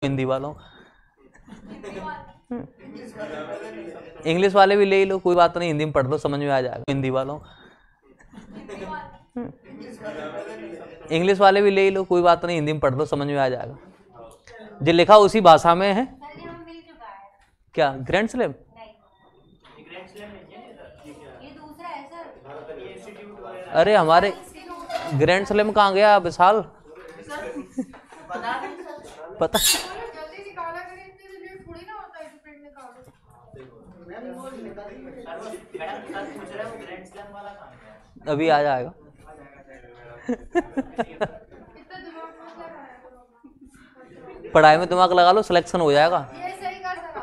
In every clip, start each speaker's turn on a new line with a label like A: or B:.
A: हिंदी वालों, इंग्लिश वाले भी ले लो, कोई बात नहीं, हिंदी में पढ़ लो, समझ में आ जाएगा। हिंदी वालों, इंग्लिश वाले भी ले लो, कोई बात नहीं, हिंदी में पढ़ लो, समझ में आ जाएगा। जो लिखा उसी भाषा में है। क्या ग्रैंड स्लैम? अरे हमारे ग्रैंड स्लैम कहाँ गया विशाल? पता अभी आ जाएगा। पढ़ाई में दिमाग लगा लो, सिलेक्शन हो जाएगा।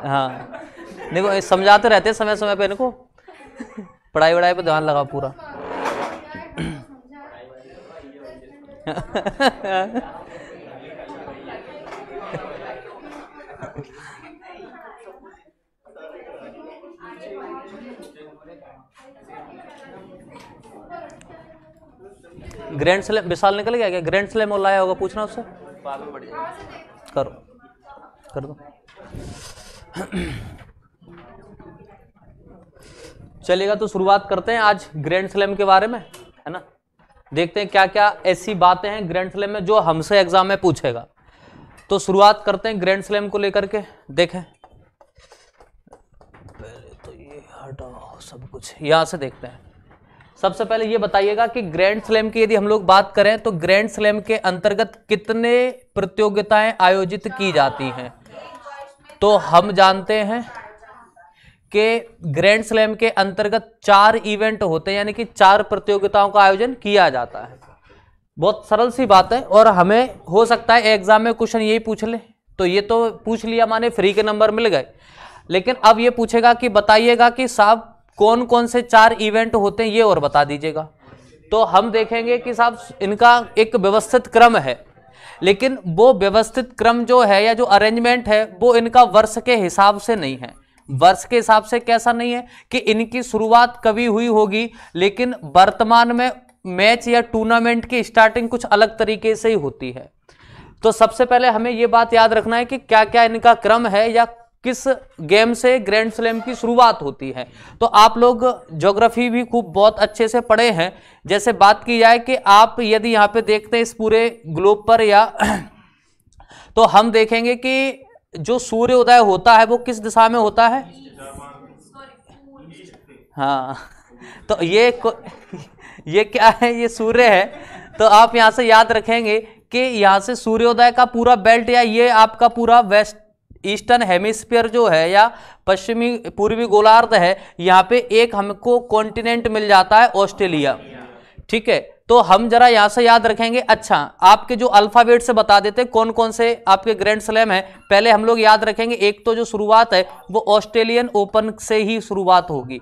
A: हाँ देखो, समझाते रहते समय समय पे इनको, पढ़ाई वढ़ाई पे ध्यान लगा पूरा। ग्रैंड स्लैम विशाल निकल गया क्या? ग्रैंड स्लैम और लाया होगा, पूछना उससे। करो कर दो। चलेगा, तो शुरुआत करते हैं आज ग्रैंड स्लैम के बारे में, है ना। देखते हैं क्या क्या ऐसी बातें हैं ग्रैंड स्लैम में जो हमसे एग्जाम में पूछेगा। तो शुरुआत करते हैं ग्रैंड स्लैम को लेकर के। देखें पहले तो ये हटाओ सब कुछ, यहां से देखते हैं। सबसे पहले ये बताइएगा कि ग्रैंड स्लैम की यदि हम लोग बात करें तो ग्रैंड स्लैम के अंतर्गत कितने प्रतियोगिताएं आयोजित की जाती हैं। तो हम जानते हैं कि ग्रैंड स्लैम के अंतर्गत 4 इवेंट होते हैं, यानी कि 4 प्रतियोगिताओं का आयोजन किया जाता है। बहुत सरल सी बात है, और हमें हो सकता है एग्जाम में क्वेश्चन यही पूछ ले, तो ये तो पूछ लिया माने फ्री के नंबर मिल गए। लेकिन अब ये पूछेगा कि बताइएगा कि साहब कौन कौन से 4 इवेंट होते हैं, ये और बता दीजिएगा। तो हम देखेंगे कि साहब इनका एक व्यवस्थित क्रम है, लेकिन वो व्यवस्थित क्रम जो है या जो अरेंजमेंट है वो इनका वर्ष के हिसाब से नहीं है। वर्ष के हिसाब से कैसा नहीं है कि इनकी शुरुआत कभी हुई होगी, लेकिन वर्तमान में मैच या टूर्नामेंट की स्टार्टिंग कुछ अलग तरीके से ही होती है। तो सबसे पहले हमें ये बात याद रखना है कि क्या क्या इनका क्रम है या किस गेम से ग्रैंड स्लैम की शुरुआत होती है। तो आप लोग ज्योग्राफी भी खूब बहुत अच्छे से पढ़े हैं। जैसे बात की जाए कि आप यदि यहाँ पे देखते हैं इस पूरे ग्लोब पर, या तो हम देखेंगे कि जो सूर्य उदय होता है वो किस दिशा में होता है? हाँ, तो ये क्या है? ये सूर्य है। तो आप यहाँ से याद रखेंगे कि यहाँ से सूर्योदय का पूरा बेल्ट, या ये आपका पूरा वेस्ट ईस्टर्न हेमिस्फीयर जो है या पश्चिमी पूर्वी गोलार्ध है, यहाँ पे एक हमको कॉन्टिनेंट मिल जाता है ऑस्ट्रेलिया। ठीक है, तो हम जरा यहाँ से याद रखेंगे। अच्छा, आपके जो अल्फाबेट से बता देते हैं कौन कौन से आपके ग्रैंड स्लैम है। पहले हम लोग याद रखेंगे, एक तो जो शुरुआत है वो ऑस्ट्रेलियन ओपन से ही शुरुआत होगी।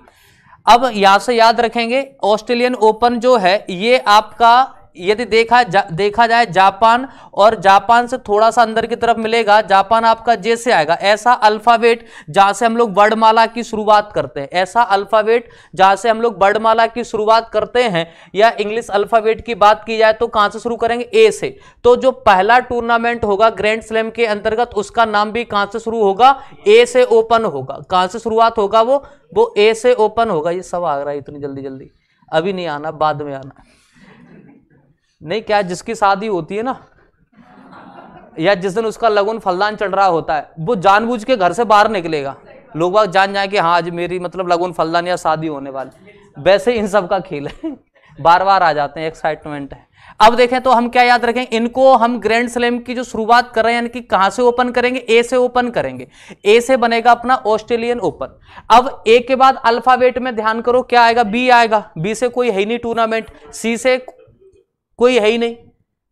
A: अब यहाँ से याद रखेंगे ऑस्ट्रेलियन ओपन जो है ये आपका यदि देखा जाए जापान, और जापान से थोड़ा सा अंदर की तरफ मिलेगा, जापान आपका जे से आएगा। ऐसा अल्फाबेट जहां से हम लोग वर्णमाला की शुरुआत करते हैं, ऐसा अल्फाबेट जहां से हम लोग वर्णमाला की शुरुआत करते हैं। या इंग्लिश अल्फाबेट की बात की जाए तो कहां से शुरू करेंगे? ए से। तो जो पहला टूर्नामेंट होगा ग्रैंड स्लैम के अंतर्गत उसका नाम भी कहां से शुरू होगा? ए से ओपन होगा। कहां से शुरुआत होगा? वो ए से ओपन होगा। ये सब आ रहा है इतनी जल्दी जल्दी, अभी नहीं आना, बाद में आना। नहीं, क्या जिसकी शादी होती है ना, या जिस दिन उसका लगन फलदान चढ़ रहा होता है, वो जानबूझ के घर से बाहर निकलेगा, लोग बाग जान जाए कि हाँ आज मेरी मतलब लगन फलदान या शादी होने वाली। वैसे इन सब का खेल है, बार बार आ जाते हैं, एक्साइटमेंट है। अब देखें तो हम क्या याद रखें, इनको हम ग्रैंड स्लैम की जो शुरुआत कर रहे हैं, यानी कि कहां से ओपन करेंगे? ए से ओपन करेंगे। ए से बनेगा अपना ऑस्ट्रेलियन ओपन। अब ए के बाद अल्फाबेट में ध्यान करो क्या आएगा? बी आएगा। बी से कोई है ही नहीं टूर्नामेंट, सी से कोई है ही नहीं,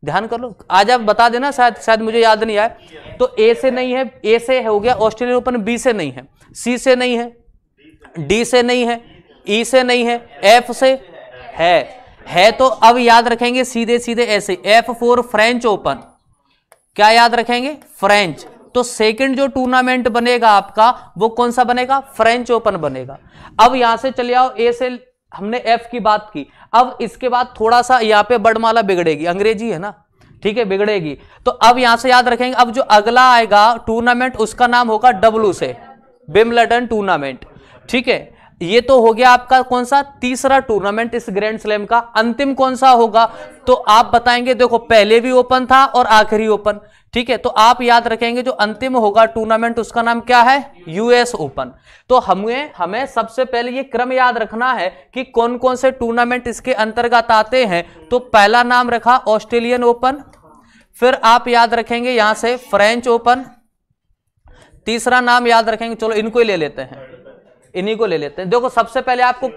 A: ध्यान कर लो। आज आप बता देना, शायद मुझे याद नहीं आया। तो ए से नहीं है, ए से हो गया ऑस्ट्रेलियन ओपन। बी से नहीं है, सी से नहीं है, डी से नहीं है, ई से नहीं है, एफ से है। तो अब याद रखेंगे सीधे सीधे ऐसे, F4 फ्रेंच ओपन। क्या याद रखेंगे? फ्रेंच। तो सेकंड जो टूर्नामेंट बनेगा आपका वो कौन सा बनेगा? फ्रेंच ओपन बनेगा। अब यहां से चले आओ, ए से हमने एफ की बात की। अब इसके बाद थोड़ा सा यहाँ पे वर्णमाला बिगड़ेगी, अंग्रेजी है ना, ठीक है, बिगड़ेगी। तो अब यहां से याद रखेंगे, अब जो अगला आएगा टूर्नामेंट उसका नाम होगा डब्ल्यू से, विंबलडन टूर्नामेंट। ठीक है, ये तो हो गया आपका कौन सा, तीसरा टूर्नामेंट इस ग्रैंड स्लैम का। अंतिम कौन सा होगा तो आप बताएंगे, देखो पहले भी ओपन था और आखिरी ओपन। ठीक है, तो आप याद रखेंगे जो अंतिम होगा टूर्नामेंट उसका नाम क्या है, यूएस ओपन। तो हमें सबसे पहले ये क्रम याद रखना है कि कौन कौन से टूर्नामेंट इसके अंतर्गत आते हैं। तो पहला नाम रखा ऑस्ट्रेलियन ओपन, फिर आप याद रखेंगे यहां से फ्रेंच ओपन, तीसरा नाम याद रखेंगे, चलो इनको ही ले लेते हैं, इन्हीं को ले लेते हैं। देखो सबसे पहले आपको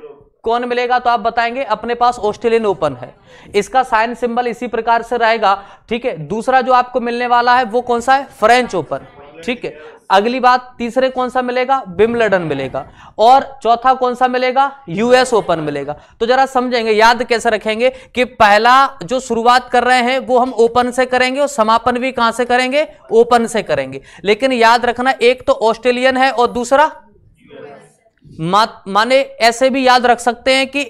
A: कौन मिलेगा तो आप बताएंगे अपने पास ऑस्ट्रेलियन ओपन है, इसका साइन सिंबल इसी प्रकार से रहेगा। ठीक है, दूसरा जो आपको मिलने वाला है वो कौन सा है, फ्रेंच ओपन। ठीक है, अगली बात तीसरे कौन सा मिलेगा, विंबलडन मिलेगा, और चौथा कौन सा मिलेगा, यूएस ओपन मिलेगा। तो जरा समझेंगे, याद कैसे रखेंगे कि पहला जो शुरुआत कर रहे हैं वो हम ओपन से करेंगे और समापन भी कहां से करेंगे, ओपन से करेंगे। लेकिन याद रखना एक तो ऑस्ट्रेलियन है और दूसरा माने ऐसे भी याद रख सकते हैं कि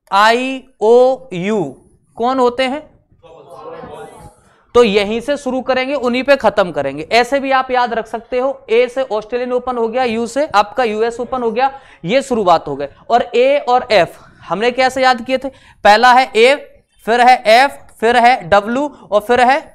A: AEIOU कौन होते हैं, तो यहीं से शुरू करेंगे उन्हीं पे खत्म करेंगे। ऐसे भी आप याद रख सकते हो, ए से ऑस्ट्रेलियन ओपन हो गया, यू से आपका यूएस ओपन हो गया, ये शुरुआत हो गए। और ए और एफ हमने कैसे याद किए थे, पहला है ए, फिर है एफ, फिर है डब्ल्यू और फिर है।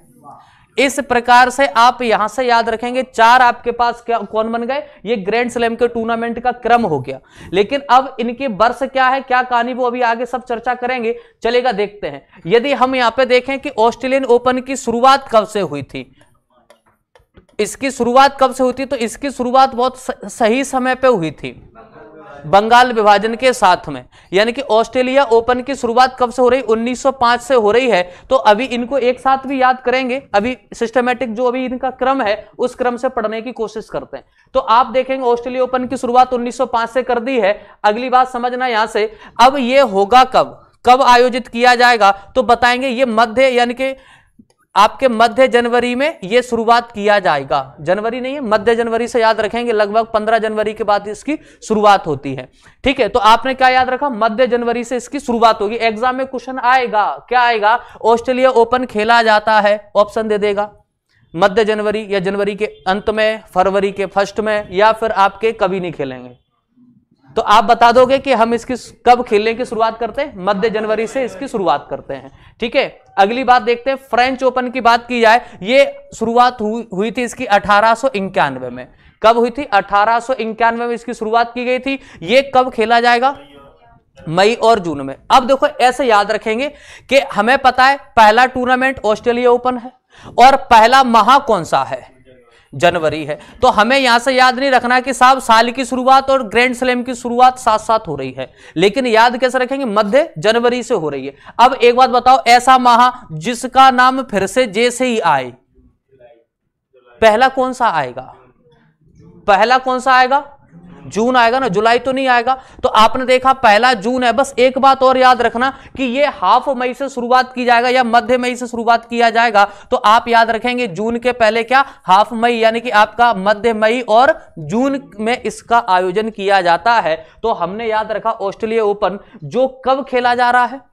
A: इस प्रकार से आप यहां से याद रखेंगे, चार आपके पास क्या कौन बन गए, ये ग्रैंड स्लैम के टूर्नामेंट का क्रम हो गया। लेकिन अब इनके वर्ष क्या है, क्या कहानी, वो अभी आगे सब चर्चा करेंगे, चलेगा देखते हैं। यदि हम यहां पे देखें कि ऑस्ट्रेलियन ओपन की शुरुआत कब से हुई थी, इसकी शुरुआत कब से हुई थी, तो इसकी शुरुआत बहुत सही समय पे हुई थी, बंगाल विभाजन के साथ में। यानी कि ऑस्ट्रेलिया ओपन की शुरुआत कब से हो रही, 1905 से हो रही है। तो अभी इनको एक साथ भी याद करेंगे, अभी सिस्टमेटिक जो अभी इनका क्रम है उस क्रम से पढ़ने की कोशिश करते हैं। तो आप देखेंगे ऑस्ट्रेलिया ओपन की शुरुआत 1905 से कर दी है। अगली बात समझना यहां से, अब ये होगा कब आयोजित किया जाएगा, तो बताएंगे ये मध्य यानी कि आपके मध्य जनवरी में ये शुरुआत किया जाएगा, जनवरी नहीं है मध्य जनवरी से याद रखेंगे, लगभग 15 जनवरी के बाद इसकी शुरुआत होती है। ठीक है, तो आपने क्या याद रखा, मध्य जनवरी से इसकी शुरुआत होगी। एग्जाम में क्वेश्चन आएगा, क्या आएगा, ऑस्ट्रेलिया ओपन खेला जाता है, ऑप्शन दे देगा मध्य जनवरी या जनवरी के अंत में, फरवरी के फर्स्ट में, या फिर आपके कभी नहीं खेलेंगे। तो आप बता दोगे कि हम इसकी कब खेलने की शुरुआत करते हैं, मध्य जनवरी से इसकी शुरुआत करते हैं। ठीक है, अगली बात देखते हैं, फ्रेंच ओपन की बात की जाए, ये शुरुआत हुई थी इसकी 1891 में। कब हुई थी, 1891 में इसकी शुरुआत की गई थी। ये कब खेला जाएगा, मई और जून में। अब देखो ऐसे याद रखेंगे कि हमें पता है पहला टूर्नामेंट ऑस्ट्रेलिया ओपन है और पहला माह कौन सा है, जनवरी है। तो हमें यहां से याद नहीं रखना कि साहब साल की शुरुआत और ग्रैंड स्लैम की शुरुआत साथ साथ हो रही है, लेकिन याद कैसे रखेंगे, मध्य जनवरी से हो रही है। अब एक बात बताओ, ऐसा माह जिसका नाम फिर से जैसे ही आए, पहला कौन सा आएगा, पहला कौन सा आएगा, जून आएगा ना, जुलाई तो नहीं आएगा। तो आपने देखा पहला जून है। बस एक बात और याद रखना कि ये हाफ मई से शुरुआत की जाएगा या मध्य मई से शुरुआत किया जाएगा। तो आप याद रखेंगे जून के पहले क्या, हाफ मई, यानी कि आपका मध्य मई और जून में इसका आयोजन किया जाता है। तो हमने याद रखा ऑस्ट्रेलिया ओपन जो कब खेला जा रहा है,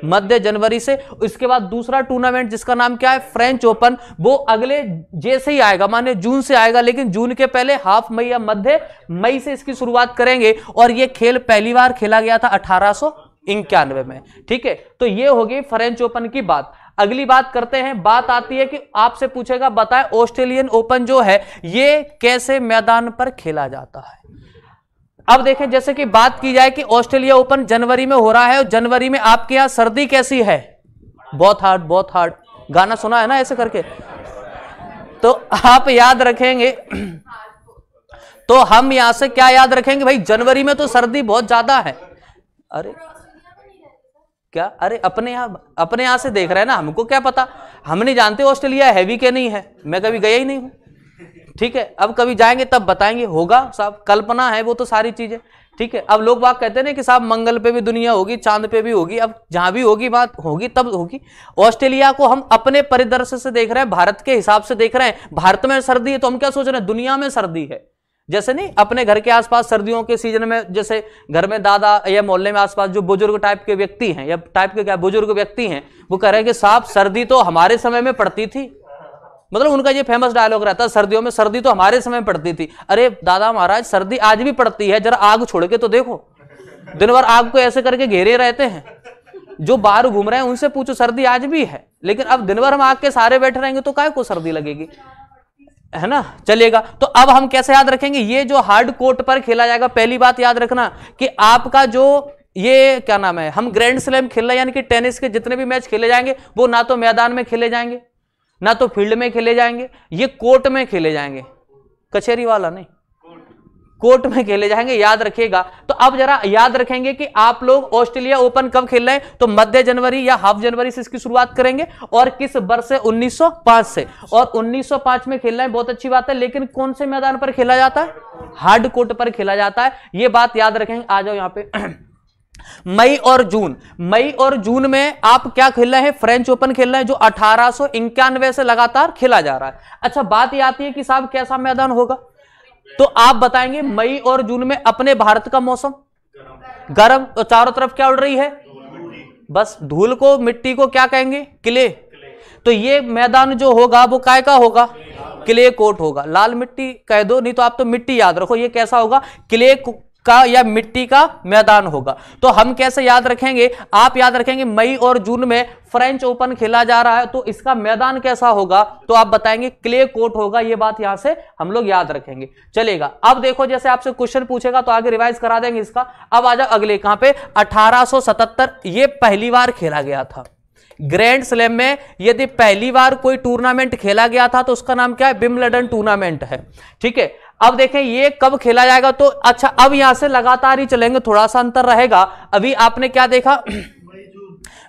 A: मध्य जनवरी से। इसके बाद दूसरा टूर्नामेंट जिसका नाम क्या है, फ्रेंच ओपन, वो अगले जैसे ही आएगा, माने जून से आएगा, लेकिन जून के पहले हाफ मई या मध्य मई से इसकी शुरुआत करेंगे। और ये खेल पहली बार खेला गया था 1891 में। ठीक है, तो ये होगी फ्रेंच ओपन की बात। अगली बात करते हैं, बात आती है कि आपसे पूछेगा बताएं ऑस्ट्रेलियन ओपन जो है ये कैसे मैदान पर खेला जाता है। अब देखें, जैसे कि बात की जाए कि ऑस्ट्रेलिया ओपन जनवरी में हो रहा है और जनवरी में आपके यहां सर्दी कैसी है, बहुत हार्ड, गाना सुना है ना ऐसे करके। तो आप याद रखेंगे, तो हम यहां से क्या याद रखेंगे, भाई जनवरी में तो सर्दी बहुत ज्यादा है। अरे क्या, अरे अपने यहां से देख रहे हैं ना, हमको क्या पता, हम नहीं जानते ऑस्ट्रेलिया हैवी के नहीं है, मैं कभी गया ही नहीं हूं। ठीक है, अब कभी जाएंगे तब बताएंगे, होगा साहब, कल्पना है वो तो सारी चीजें। ठीक है, अब लोग बात कहते हैं ना कि साहब मंगल पे भी दुनिया होगी, चांद पे भी होगी, अब जहां भी होगी बात होगी तब होगी। ऑस्ट्रेलिया को हम अपने परिदृश्य से देख रहे हैं, भारत के हिसाब से देख रहे हैं। भारत में सर्दी है तो हम क्या सोच रहे हैं, दुनिया में सर्दी है। जैसे नहीं अपने घर के आसपास सर्दियों के सीजन में, जैसे घर में दादा या मोहल्ले में आसपास जो बुजुर्ग टाइप के व्यक्ति हैं, या टाइप के क्या बुजुर्ग व्यक्ति हैं, वो कह रहे हैं कि साहब सर्दी तो हमारे समय में पड़ती थी। मतलब उनका ये फेमस डायलॉग रहता है सर्दियों में, सर्दी तो हमारे समय में पड़ती थी। अरे दादा महाराज, सर्दी आज भी पड़ती है, जरा आग छोड़ के तो देखो, दिन भर आग को ऐसे करके घेरे रहते हैं। जो बाहर घूम रहे हैं उनसे पूछो, सर्दी आज भी है। लेकिन अब दिन भर हम आग के सहारे बैठे रहेंगे तो काय को सर्दी लगेगी, है ना। चलेगा, तो अब हम कैसे याद रखेंगे, ये जो हार्ड कोर्ट पर खेला जाएगा। पहली बात याद रखना कि आपका जो ये क्या नाम है, हम ग्रैंड स्लैम खेल रहे हैं, यानी कि टेनिस के जितने भी मैच खेले जाएंगे वो ना तो मैदान में खेले जाएंगे, ना तो फील्ड में खेले जाएंगे, ये कोर्ट में खेले जाएंगे। कचहरी वाला नहीं, कोर्ट में खेले जाएंगे, याद रखिएगा। तो अब जरा याद रखेंगे कि आप लोग ऑस्ट्रेलिया ओपन कब खेल रहे हैं, तो मध्य जनवरी या हाफ जनवरी से इसकी शुरुआत करेंगे। और किस वर्ष से, 1905 से। और 1905 में खेल रहे हैं, बहुत अच्छी बात है। लेकिन कौन से मैदान पर खेला जाता है, हार्ड कोर्ट पर खेला जाता है, ये बात याद रखेंगे। आ जाओ यहां पे मई और जून में आप क्या खेल रहे हैं, फ्रेंच ओपन खेल रहे हैं, जो 1891 से लगातार खेला जा रहा है। अच्छा, बात यह आती है कि साहब कैसा मैदान होगा, तो आप बताएंगे मई और जून में अपने भारत का मौसम गर्म, तो चारों तरफ क्या उड़ रही है, बस धूल को, मिट्टी को क्या कहेंगे, क्ले। तो ये मैदान जो होगा वो काय का होगा, क्ले कोर्ट होगा। लाल मिट्टी कह दो, नहीं तो आप तो मिट्टी याद रखो, ये कैसा होगा, क्ले का या मिट्टी का मैदान होगा। तो हम कैसे याद रखेंगे, आप याद रखेंगे मई और जून में फ्रेंच ओपन खेला जा रहा है, तो इसका मैदान कैसा होगा, तो आप बताएंगे क्ले कोर्ट होगा। ये बात यहां से हम लोग याद रखेंगे। चलेगा, अब देखो जैसे आपसे क्वेश्चन पूछेगा तो आगे रिवाइज करा देंगे इसका। अब आ जाओ अगले, कहां पे, 1877 ये पहली बार खेला गया था ग्रैंड स्लैम में। यदि पहली बार कोई टूर्नामेंट खेला गया था तो उसका नाम क्या है, विंबलडन टूर्नामेंट है। ठीक है, अब देखें ये कब खेला जाएगा, तो अच्छा अब यहां से लगातार ही चलेंगे, थोड़ा सा अंतर रहेगा। अभी आपने क्या देखा,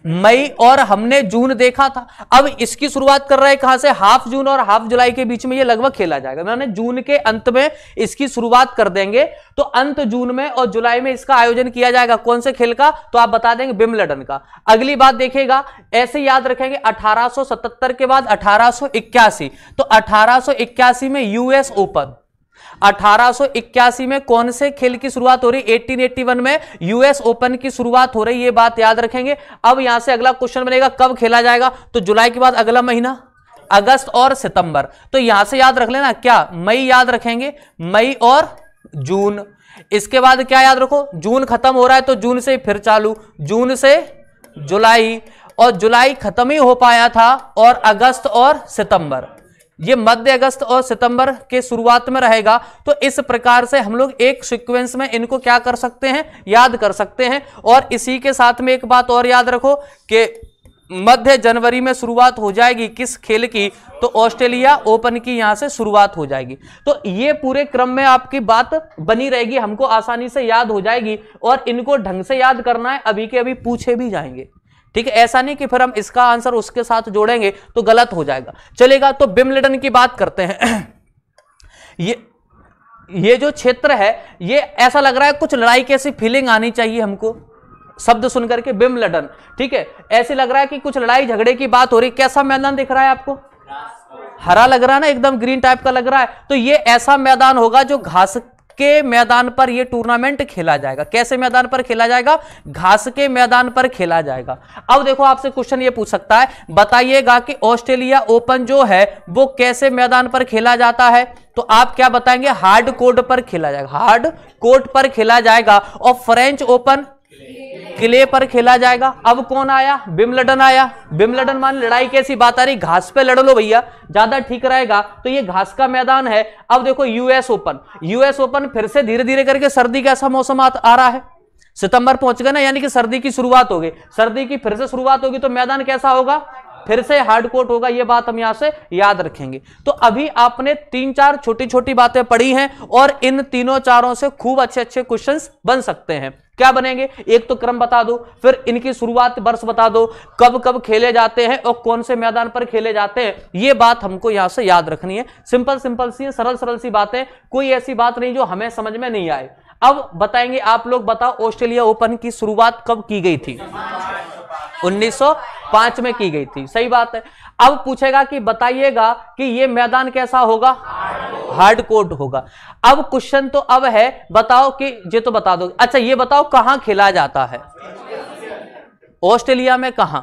A: मई और हमने जून देखा था। अब इसकी शुरुआत कर रहे हैं कहां से, हाफ जून और हाफ जुलाई के बीच में ये लगभग खेला जाएगा। मैंने जून के अंत में इसकी शुरुआत कर देंगे, तो अंत जून में और जुलाई में इसका आयोजन किया जाएगा। कौन से खेल का, तो आप बता देंगे विंबलडन का। अगली बात देखिएगा, ऐसे याद रखेंगे 1877 के बाद 1881, तो 1881 में यूएस ओपन। 1881 में कौन से खेल की शुरुआत हो रही, 1881 में यूएस ओपन की शुरुआत हो रही, ये बात याद रखेंगे। अब यहां से अगला क्वेश्चन बनेगा कब खेला जाएगा, तो जुलाई के बाद अगला महीना अगस्त और सितंबर। तो यहां से याद रख लेना क्या, मई याद रखेंगे, मई और जून। इसके बाद क्या याद रखो, जून खत्म हो रहा है तो जून से फिर चालू, जून से जुलाई, और जुलाई खत्म ही हो पाया था, और अगस्त और सितंबर, ये मध्य अगस्त और सितंबर के शुरुआत में रहेगा। तो इस प्रकार से हम लोग एक सीक्वेंस में इनको क्या कर सकते हैं, याद कर सकते हैं। और इसी के साथ में एक बात और याद रखो कि मध्य जनवरी में शुरुआत हो जाएगी किस खेल की, तो ऑस्ट्रेलिया ओपन की यहां से शुरुआत हो जाएगी। तो ये पूरे क्रम में आपकी बात बनी रहेगी, हमको आसानी से याद हो जाएगी। और इनको ढंग से याद करना है, अभी के अभी पूछे भी जाएंगे। ठीक है, ऐसा नहीं कि फिर हम इसका आंसर उसके साथ जोड़ेंगे तो गलत हो जाएगा। चलेगा, तो विंबलडन की बात करते हैं। ये जो क्षेत्र है, ये ऐसा लग रहा है कुछ लड़ाई की ऐसी फीलिंग आनी चाहिए हमको शब्द सुनकर के, विंबलडन। ठीक है, ऐसे लग रहा है कि कुछ लड़ाई झगड़े की बात हो रही। कैसा मैदान दिख रहा है आपको, हरा लग रहा है ना, एकदम ग्रीन टाइप का लग रहा है। तो ये ऐसा मैदान होगा जो घास के मैदान पर यह टूर्नामेंट खेला जाएगा। कैसे मैदान पर खेला जाएगा, घास के मैदान पर खेला जाएगा। अब देखो आपसे क्वेश्चन ये पूछ सकता है, बताइएगा कि ऑस्ट्रेलिया ओपन जो है वो कैसे मैदान पर खेला जाता है, तो आप क्या बताएंगे, हार्ड कोर्ट पर खेला जाएगा, हार्ड कोर्ट पर खेला जाएगा। और फ्रेंच ओपन किले पर खेला जाएगा। अब कौन आया, विंबलडन आया। विंबलडन मान लड़ाई कैसी बात आ रही, घास पे लड़ लो भैया, ज्यादा ठीक रहेगा। तो ये घास का मैदान है। अब देखो यूएस ओपन, यूएस ओपन फिर से धीरे धीरे करके सर्दी का ऐसा मौसम आ रहा है, सितंबर पहुंच गए ना, यानी कि सर्दी की शुरुआत हो गई। सर्दी की फिर से शुरुआत होगी तो मैदान कैसा होगा, फिर से हार्ड कोर्ट होगा। ये बात हम यहां से याद रखेंगे। तो अभी आपने 3-4 छोटी छोटी बातें पढ़ी हैं और इन तीनों चारों से खूब अच्छे अच्छे क्वेश्चंस बन सकते हैं। क्या बनेंगे, एक तो क्रम बता दो, फिर इनकी शुरुआत वर्ष बता दो, कब कब खेले जाते हैं और कौन से मैदान पर खेले जाते हैं। ये बात हमको यहां से याद रखनी है। सिंपल सिंपल सी सरल सरल सी बातें, कोई ऐसी बात नहीं जो हमें समझ में नहीं आए। अब बताएंगे आप लोग, बताओ ऑस्ट्रेलिया ओपन की शुरुआत कब की गई थी, 1905 में की गई थी। सही बात है। अब पूछेगा कि बताइएगा कि ये मैदान कैसा होगा, हार्ड कोर्ट होगा। अब क्वेश्चन तो अब है, बताओ कि ये तो बता दो, अच्छा ये बताओ कहां खेला जाता है? ऑस्ट्रेलिया में। कहां?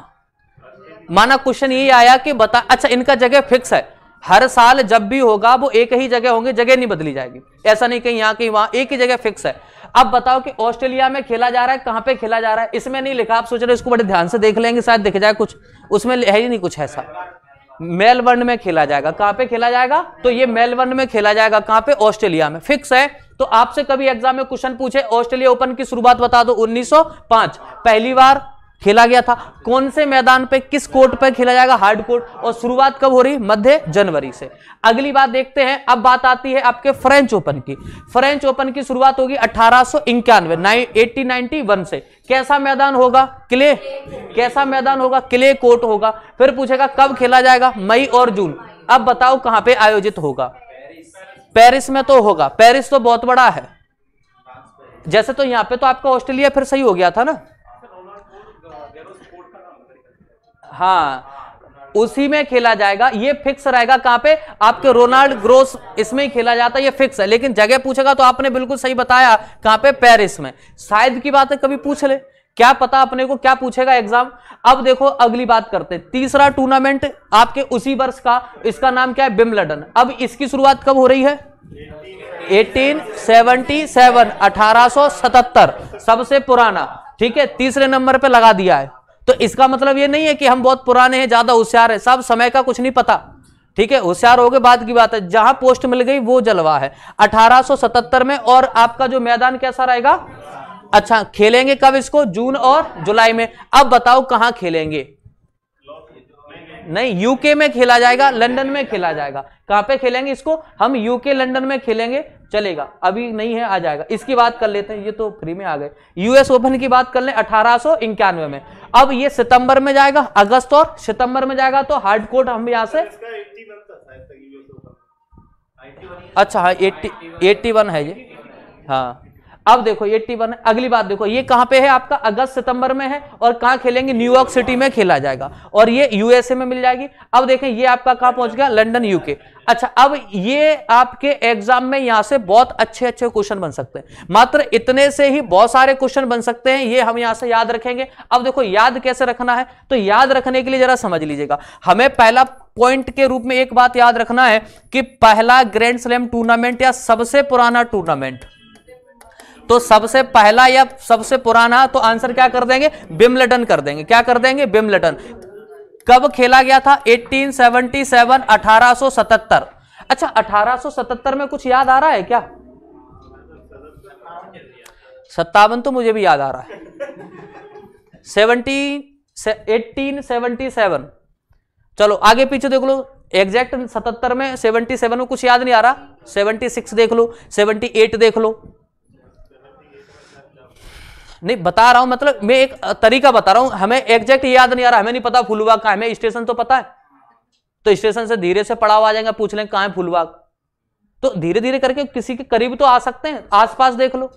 A: माना क्वेश्चन यही आया कि बता, अच्छा इनका जगह फिक्स है, हर साल जब भी होगा वो एक ही जगह होंगे, जगह नहीं बदली जाएगी, ऐसा नहीं कहीं यहां कहीं वहां, एक ही जगह फिक्स है। अब बताओ कि ऑस्ट्रेलिया में खेला जा रहा है, कहां पे खेला जा रहा है? इसमें नहीं लिखा, आप सोच रहे इसको बड़े ध्यान से देख लेंगे शायद दिख जाए कुछ, उसमें है ही नहीं कुछ ऐसा। मेलबर्न में खेला जाएगा। कहां पे खेला जाएगा? तो ये मेलबर्न में खेला जाएगा। कहां पे? ऑस्ट्रेलिया में, फिक्स है। तो आपसे कभी एग्जाम में क्वेश्चन पूछे ऑस्ट्रेलिया ओपन की शुरुआत बता दो, 1905 पहली बार खेला गया था। कौन से मैदान पे, किस कोर्ट पे खेला जाएगा? Hard court. और शुरुआत कब हो रही? मध्य जनवरी से। अगली बात देखते हैं, अब बात आती है आपके फ्रेंच ओपन की। फ्रेंच ओपन की शुरुआत होगी 1891 से। कैसा मैदान होगा? क्ले। कैसा मैदान होगा? क्ले कोर्ट होगा। फिर पूछेगा कब खेला जाएगा? मई और जून। अब बताओ कहां पे आयोजित होगा? पेरिस में तो होगा। पेरिस तो बहुत बड़ा है, जैसे तो यहां पे तो आपका ऑस्ट्रेलिया फिर सही हो गया था ना। हाँ, उसी में खेला जाएगा, ये फिक्स रहेगा। कहां पे? आपके रोनाल्ड ग्रोस, इसमें ही खेला जाता है, ये फिक्स है। लेकिन जगह पूछेगा तो आपने बिल्कुल सही बताया, कहां पे? पेरिस में। शायद की बात है, कभी पूछ ले, क्या पता अपने को क्या पूछेगा एग्जाम। अब देखो अगली बात करते हैं, तीसरा टूर्नामेंट आपके उसी वर्ष का, इसका नाम क्या है? विंबलडन। अब इसकी शुरुआत कब हो रही है? 1877, 1877 सबसे पुराना, ठीक है, तीसरे नंबर पे लगा दिया है। तो इसका मतलब ये नहीं है कि हम बहुत पुराने हैं, ज्यादा होशियार हैं, सब समय का कुछ नहीं पता, ठीक है, होशियार हो गए बाद की बात है, जहां पोस्ट मिल गई वो जलवा है। 1877 में। और आपका जो मैदान कैसा रहेगा? अच्छा, खेलेंगे कब इसको? जून और जुलाई में। अब बताओ कहां खेलेंगे? नहीं, यूके में खेला जाएगा, लंदन में खेला जाएगा। कहां पे खेलेंगे इसको? हम यूके लंदन में खेलेंगे, चलेगा, अभी नहीं है, आ जाएगा। इसकी बात कर लेते हैं, ये तो फ्री में आ गए। यूएस ओपन की बात कर लें 1891 में। अब ये सितंबर में जाएगा, अगस्त और सितंबर में जाएगा, तो हार्ड कोर्ट हम यहां से, अच्छा हाँ 81 है ये, हाँ। अब देखो 81। अगली बात देखो, ये कहां पे है आपका? अगस्त सितंबर में है। और कहां खेलेंगे? न्यूयॉर्क सिटी में खेला जाएगा, और ये यूएसए में मिल जाएगी। अब देखें ये आपका कहां पहुंच गया? London, UK. अच्छा, अब ये आपके एग्जाम में यहां से बहुत अच्छे अच्छे क्वेश्चन बन सकते हैं, मात्र इतने से ही बहुत सारे क्वेश्चन बन सकते हैं, ये हम यहां से याद रखेंगे। अब देखो याद कैसे रखना है, तो याद रखने के लिए जरा समझ लीजिएगा, हमें पहला पॉइंट के रूप में एक बात याद रखना है कि पहला ग्रैंड स्लैम टूर्नामेंट या सबसे पुराना टूर्नामेंट, तो सबसे पहला या सबसे पुराना, तो आंसर क्या कर देंगे? विंबलडन कर देंगे। क्या कर देंगे? विंबलडन। कब खेला गया था? 1877, 1877। अच्छा, 1877 में कुछ याद आ रहा है क्या? 57 तो मुझे भी याद आ रहा है। 1877, चलो आगे पीछे देख लो। एग्जैक्ट 77 में, 77 में कुछ याद नहीं आ रहा। 76 देख लो, 78 देख लो। नहीं बता रहा हूं, मतलब मैं एक तरीका बता रहा हूं, हमें एग्जैक्ट याद नहीं आ रहा, हमें नहीं पता फुलबाग कहां है, हमें स्टेशन तो पता है, तो स्टेशन से धीरे से पड़ाव आ जाएगा, पूछ लें कहां है फुलबाग, तो धीरे धीरे करके किसी के करीब तो आ सकते हैं, आसपास देख लो।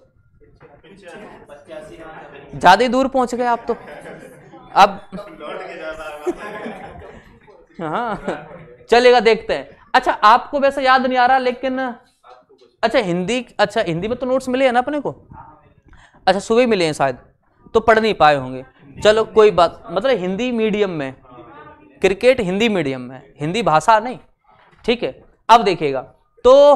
A: ज्यादा ही दूर पहुंच गए आप तो। अब हाँ चलेगा, देखते हैं। अच्छा, आपको वैसे याद नहीं आ रहा, लेकिन अच्छा हिंदी, अच्छा हिंदी में तो नोट्स मिले हैं ना अपने को? अच्छा सुबह मिले हैं शायद, तो पढ़ नहीं पाए होंगे। चलो कोई बात, मतलब हिंदी मीडियम में, क्रिकेट हिंदी मीडियम में, हिंदी भाषा नहीं, ठीक है। अब देखिएगा, तो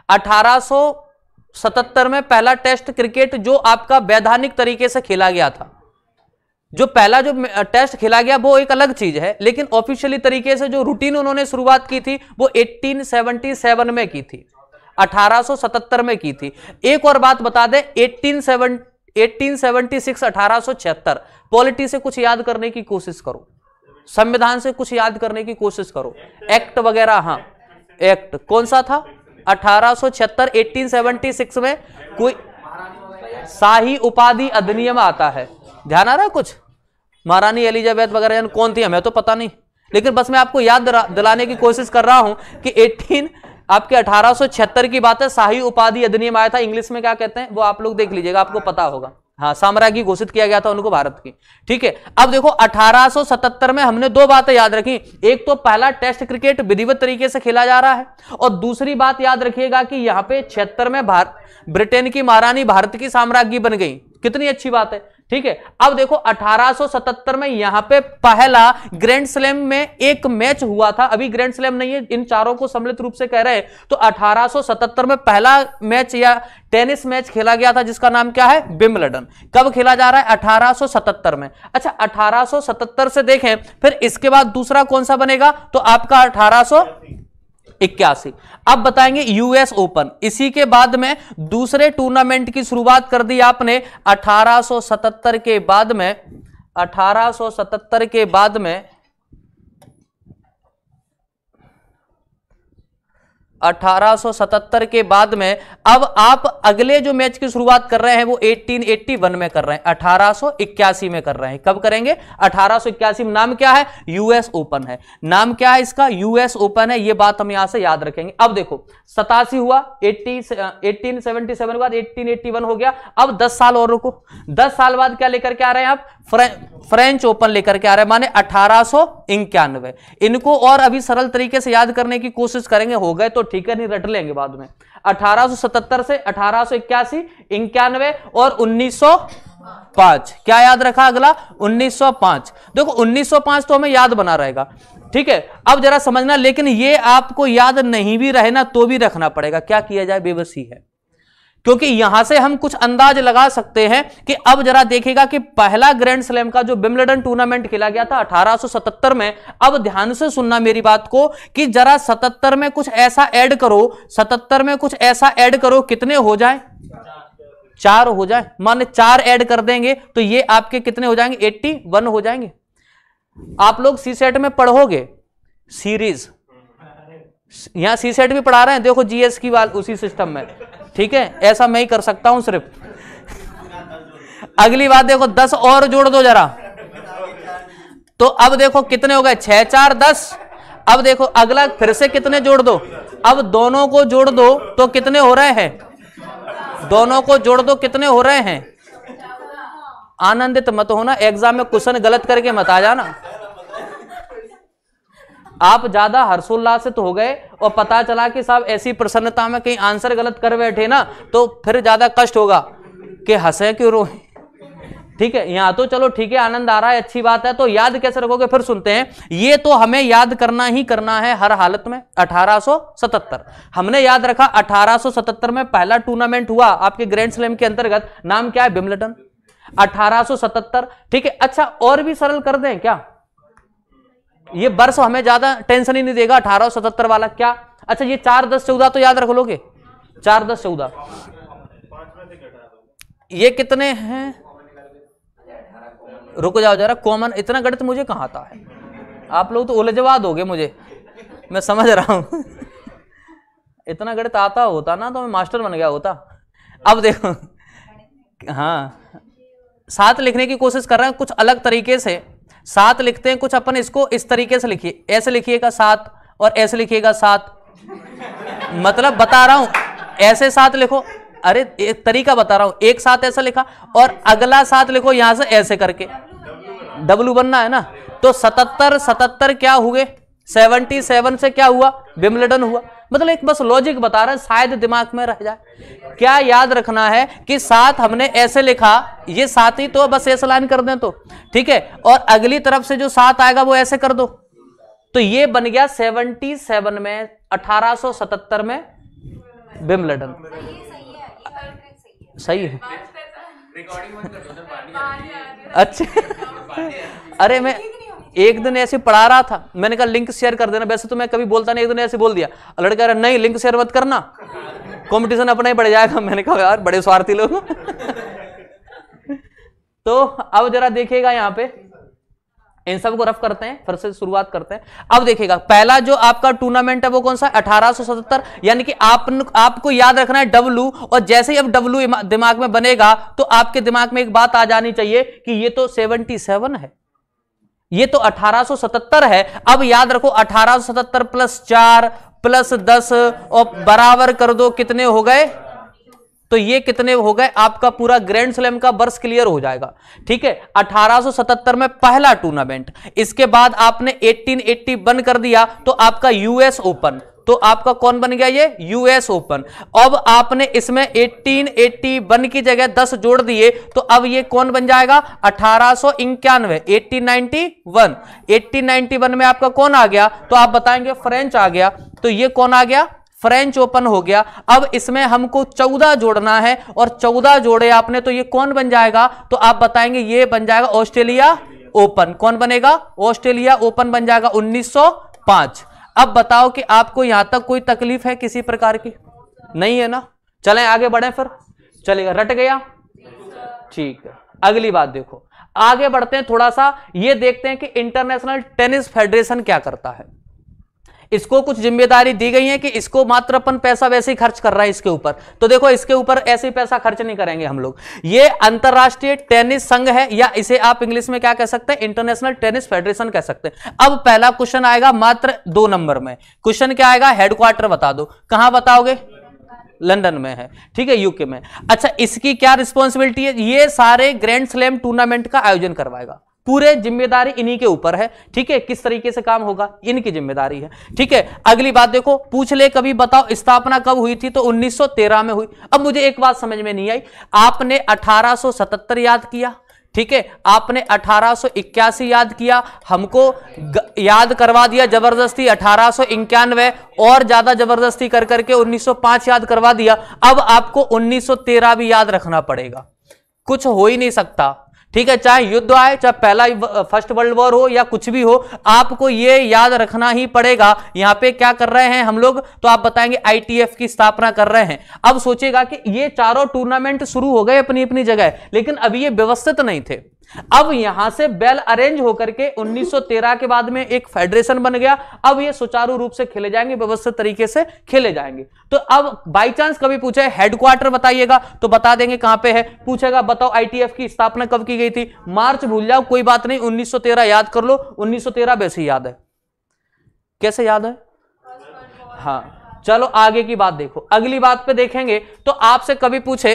A: 1877 में पहला टेस्ट क्रिकेट जो आपका वैधानिक तरीके से खेला गया था, जो पहला जो टेस्ट खेला गया वो एक अलग चीज है, लेकिन ऑफिशियली तरीके से जो रूटीन उन्होंने शुरुआत की थी वो 1877 में की थी, 1877 में की थी। एक और बात बता दें, 1876, 1876, पॉलिटी से कुछ याद करने की कोशिश करो, संविधान से कुछ याद करने की कोशिश करो, एक्ट वगैरह। हाँ एक्ट कौन सा था? 1876, 1876 में कोई शाही उपाधि अधिनियम आता है, ध्यान आ रहा है कुछ? महारानी एलिजाबेथ वगैरह कौन थी हमें तो पता नहीं, लेकिन बस मैं आपको याद दिलाने की कोशिश कर रहा हूं कि 1876 की बात है, शाही उपाधि अधिनियम आया था। इंग्लिश में क्या कहते हैं वो आप लोग देख लीजिएगा, आपको पता होगा। हाँ, साम्राज्य घोषित किया गया था उनको भारत की। ठीक है, अब देखो 1877 में हमने दो बातें याद रखी। एक तो पहला टेस्ट क्रिकेट विधिवत तरीके से खेला जा रहा है, और दूसरी बात याद रखिएगा कि यहां पे 76 में ब्रिटेन की महारानी भारत की साम्राज्ञी बन गई। कितनी अच्छी बात है। ठीक है, अब देखो 1877 में यहां पे पहला ग्रैंड स्लैम में एक मैच हुआ था। अभी ग्रैंड स्लैम नहीं है, इन चारों को सम्मिलित रूप से कह रहे हैं। तो 1877 में पहला मैच या टेनिस मैच खेला गया था जिसका नाम क्या है, विंबलडन। कब खेला जा रहा है, 1877 में। अच्छा, 1877 से देखें फिर इसके बाद दूसरा कौन सा बनेगा, तो आपका 1881। अब बताएंगे यूएस ओपन। इसी के बाद में दूसरे टूर्नामेंट की शुरुआत कर दी आपने 1877 के बाद में। 1877 के बाद में 1877 के बाद में अब आप अगले जो मैच की शुरुआत कर रहे हैं वो 1881 में कर रहे हैं, 1881 में कर रहे हैं। कब करेंगे, 1881 में। नाम क्या है, यूएस ओपन है। नाम क्या है इसका, यूएस ओपन है। ये बात हम यहां से याद रखेंगे। अब देखो 87 हुआ, 1877 के बाद 1881 हो गया। अब 10 साल और रुको। 10 साल बाद क्या लेकर के आ रहे हैं आप, फ्रेंच ओपन लेकर के आ रहे हैं, माने 1891। इनको और अभी सरल तरीके से याद करने की कोशिश करेंगे, हो गए तो ठीक है, नहीं रट लेंगे बाद में। 1877 से 1881, 91 और 1905। क्या याद रखा अगला, 1905। देखो 1905 तो हमें याद बना रहेगा। ठीक है, अब जरा समझना, लेकिन ये आपको याद नहीं भी रहे ना तो भी रखना पड़ेगा। क्या किया जाए, बेबसी है, क्योंकि यहां से हम कुछ अंदाज लगा सकते हैं कि अब जरा देखिएगा कि पहला ग्रैंड स्लैम का जो विंबलडन टूर्नामेंट खेला गया था 1877 में। अब ध्यान से सुनना मेरी बात को कि जरा 77 में कुछ ऐसा ऐड करो, 77 में कुछ ऐसा ऐड करो, कितने हो जाए, 4 हो जाए। माने 4 ऐड कर देंगे तो ये आपके कितने हो जाएंगे, 81 हो जाएंगे। आप लोग सी सेट में पढ़ोगे सीरीज, यहां सी सेट भी पढ़ा रहे हैं, देखो जीएस की बात उसी सिस्टम में। ठीक है, ऐसा मैं ही कर सकता हूं सिर्फ। अगली बात देखो 10 और जोड़ दो जरा, तो अब देखो कितने हो गए, 6 4 10। अब देखो अगला फिर से कितने जोड़ दो, अब दोनों को जोड़ दो तो कितने हो रहे हैं, दोनों को जोड़ दो कितने हो रहे हैं। आनंदित मत होना, एग्जाम में क्वेश्चन गलत करके मत आ जाना। आप ज्यादा हर्षोल्लासित हो गए और पता चला कि साहब ऐसी प्रसन्नता में कहीं आंसर गलत कर बैठे ना, तो फिर ज्यादा कष्ट होगा कि हंसे क्यों रोए। ठीक है, यहां तो चलो ठीक है, आनंद आ रहा है, अच्छी बात है। तो याद कैसे रखोगे, फिर सुनते हैं। ये तो हमें याद करना ही करना है हर हालत में। 1877 हमने याद रखा। 1877 में पहला टूर्नामेंट हुआ आपके ग्रैंड स्लैम के अंतर्गत, नाम क्या है, विंबलडन। 1877। ठीक है, अच्छा और भी सरल कर दें क्या, ये वर्ष हमें ज्यादा टेंशन ही नहीं देगा 1877 वाला। क्या, अच्छा ये 4 10 14 तो याद रख लोगे, 4 10 14। ये कितने हैं, रुक जाओ जरा, कॉमन इतना गणित मुझे कहाँ आता है, आप लोग तो उलझवा दोगे मुझे, मैं समझ रहा हूं। इतना गणित आता होता ना तो मैं मास्टर बन गया होता। अब देखो, हाँ 7 लिखने की कोशिश कर रहे हैं कुछ अलग तरीके से। 7 लिखते हैं कुछ अपन, इसको इस तरीके से लिखिए, ऐसे लिखिएगा 7 और ऐसे लिखिएगा 7। मतलब बता रहा हूं, ऐसे 7 लिखो, अरे एक तरीका बता रहा हूं, एक 7 ऐसा लिखा और अगला 7 लिखो यहां से ऐसे करके, डब्लू बनना है ना। तो 77 क्या हुए, 77 से क्या हुआ, विंबलडन हुआ। मतलब एक बस लॉजिक बता रहा है, शायद दिमाग में रह जाए। क्या याद रखना है कि 7 हमने ऐसे लिखा, ये 7 ही तो, बस ऐसे लाइन कर दें तो ठीक है, और अगली तरफ से जो 7 आएगा वो ऐसे कर दो, तो ये बन गया 77 में, 1877 में विंबलडन। सही है, अच्छा। अरे मैं एक दिन ऐसे पढ़ा रहा था, मैंने कहा लिंक शेयर कर देना, वैसे तो मैं कभी बोलता नहीं, एक दिन ऐसे बोल दिया, लड़का कह रहा नहीं लिंक शेयर मत करना, कंपटीशन अपना ही बढ़ जाएगा। मैंने कहा यार बड़े स्वार्थी लोग। तो अब जरा देखिएगा यहाँ पे, इन सबको रफ करते हैं, फिर से शुरुआत करते हैं। अब देखिएगा पहला जो आपका टूर्नामेंट है वो कौन सा, 1877। यानी कि आपको याद रखना है डब्लू, और जैसे ही अब डब्लू दिमाग में बनेगा तो आपके दिमाग में एक बात आ जानी चाहिए कि ये तो 77 है, ये तो 1877 है। अब याद रखो 1877 + 4 + 10 और बराबर कर दो, कितने हो गए, तो ये कितने हो गए, आपका पूरा ग्रैंड स्लैम का वर्ष क्लियर हो जाएगा। ठीक है, 1877 में पहला टूर्नामेंट, इसके बाद आपने 1880 बंद कर दिया तो आपका यूएस ओपन, तो आपका कौन बन गया, ये यूएस ओपन। अब आपने इसमें 1881 की जगह 10 जोड़ दिए तो अब ये कौन बन जाएगा, 1891, 1891। 1891 में आपका कौन आ गया, तो आप बताएंगे फ्रेंच आ गया, तो ये कौन आ गया, फ्रेंच ओपन हो गया। अब इसमें हमको 14 जोड़ना है और 14 जोड़े आपने तो ये कौन बन जाएगा, तो आप बताएंगे ये बन जाएगा ऑस्ट्रेलिया ओपन। कौन बनेगा, ऑस्ट्रेलिया ओपन बन जाएगा 1905। अब बताओ कि आपको यहां तक कोई तकलीफ है किसी प्रकार की, नहीं है ना। चलें आगे बढ़े फिर, चलेगा, रट गया, ठीक है। अगली बात देखो, आगे बढ़ते हैं थोड़ा सा, ये देखते हैं कि इंटरनेशनल टेनिस फेडरेशन क्या करता है। इसको कुछ जिम्मेदारी दी गई है कि इसको मात्र अपन पैसा वैसे ही खर्च कर रहा है इसके ऊपर, तो देखो इसके ऊपर ऐसे ही पैसा खर्च नहीं करेंगे हम लोग। ये अंतरराष्ट्रीय टेनिस संघ है, या इसे आप इंग्लिश में क्या कह सकते हैं, इंटरनेशनल टेनिस फेडरेशन कह सकते हैं। अब पहला क्वेश्चन आएगा मात्र 2 नंबर में, क्वेश्चन क्या आएगा, हेडक्वार्टर बता दो, कहां बताओगे, लंदन में है, ठीक है, यूके में। अच्छा, इसकी क्या रिस्पॉन्सिबिलिटी है, ये सारे ग्रैंड स्लैम टूर्नामेंट का आयोजन करवाएगा, पूरे जिम्मेदारी इन्हीं के ऊपर है। ठीक है, किस तरीके से काम होगा इनकी जिम्मेदारी है। ठीक है, अगली बात देखो, पूछ ले कभी बताओ स्थापना कब हुई थी, तो 1913 में हुई। अब मुझे एक बात समझ में नहीं आई, आपने 1877 याद किया, ठीक है, आपने 1881 याद किया, हमको याद करवा दिया जबरदस्ती 1891, और ज्यादा जबरदस्ती कर करके 1905 याद करवा दिया। अब आपको 1913 भी याद रखना पड़ेगा, कुछ हो ही नहीं सकता। ठीक है, चाहे युद्ध आए, चाहे पहला फर्स्ट वर्ल्ड वॉर हो या कुछ भी हो, आपको ये याद रखना ही पड़ेगा। यहां पे क्या कर रहे हैं हम लोग, तो आप बताएंगे आईटीएफ की स्थापना कर रहे हैं। अब सोचेगा कि ये चारों टूर्नामेंट शुरू हो गए अपनी अपनी जगह, लेकिन अभी ये व्यवस्थित नहीं थे। अब यहां से बेल अरेंज होकर के 1913 के बाद में एक फेडरेशन बन गया। अब ये सुचारू रूप से खेले जाएंगे, व्यवस्थित तरीके से खेले जाएंगे। तो अब बाई चांस कभी पूछे हेडक्वार्टर बताइएगा तो बता देंगे कहां पे है। पूछेगा बताओ आईटीएफ की स्थापना कब की गई थी, मार्च भूल जाओ कोई बात नहीं, 1913 याद कर लो, 1913 वैसे ही याद है। कैसे याद है, हाँ। चलो आगे की बात देखो, अगली बात पे देखेंगे तो आपसे कभी पूछे,